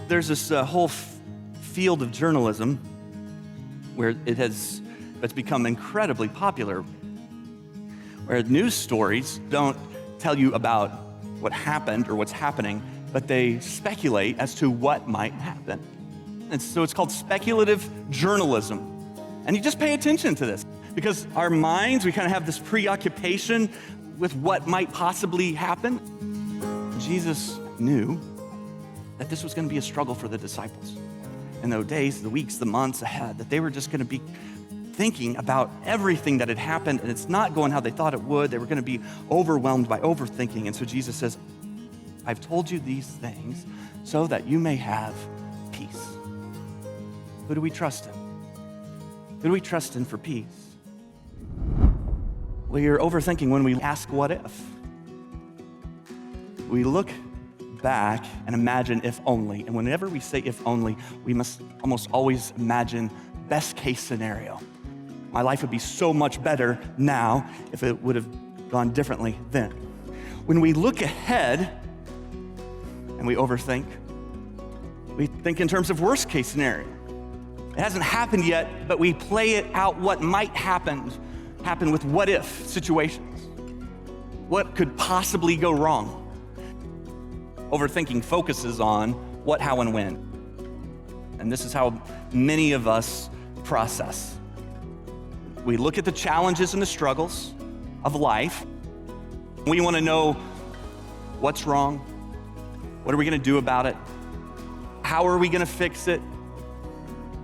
there's this whole field of journalism where it's become incredibly popular, where news stories don't tell you about what happened or what's happening, but they speculate as to what might happen. And so it's called speculative journalism. And you just pay attention to this because our minds, we kind of have this preoccupation with what might possibly happen. Jesus knew that this was going to be a struggle for the disciples. In the days, the weeks, the months ahead, that they were just going to be thinking about everything that had happened, and it's not going how they thought it would. They were going to be overwhelmed by overthinking. And so Jesus says, I've told you these things so that you may have peace. Who do we trust in? Who do we trust in for peace? Well, you're overthinking when we ask what if. We look back and imagine if only. And whenever we say if only, we must almost always imagine best case scenario. My life would be so much better now if it would have gone differently then. When we look ahead and we overthink, we think in terms of worst case scenario. It hasn't happened yet, but we play it out what might happen with what if situations. What could possibly go wrong? Overthinking focuses on what, how, and when. And this is how many of us process. We look at the challenges and the struggles of life. We want to know what's wrong. What are we going to do about it? How are we going to fix it?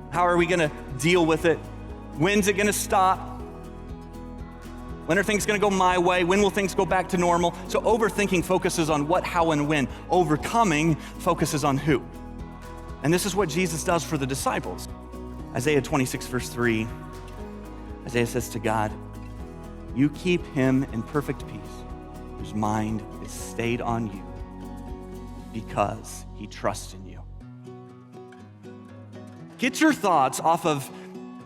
How are we going to deal with it? When's it going to stop? When are things going to go my way? When will things go back to normal? So overthinking focuses on what, how, and when. Overcoming focuses on who. And this is what Jesus does for the disciples. Isaiah 26, verse 3, Isaiah says to God, you keep him in perfect peace, whose mind is stayed on you, because he trusts in you. Get your thoughts off of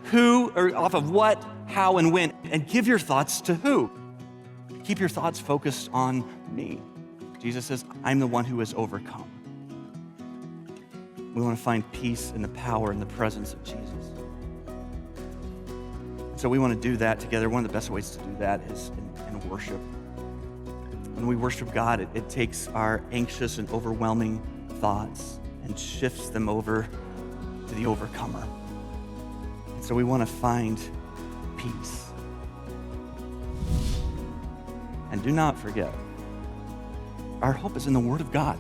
who, or off of what, how, and when, and give your thoughts to who. Keep your thoughts focused on me. Jesus says, I'm the one who has overcome. We want to find peace in the power and the presence of Jesus. So we want to do that together. One of the best ways to do that is in worship. When we worship God, it takes our anxious and overwhelming thoughts and shifts them over to the overcomer. And so we want to find peace. And do not forget, our hope is in the Word of God.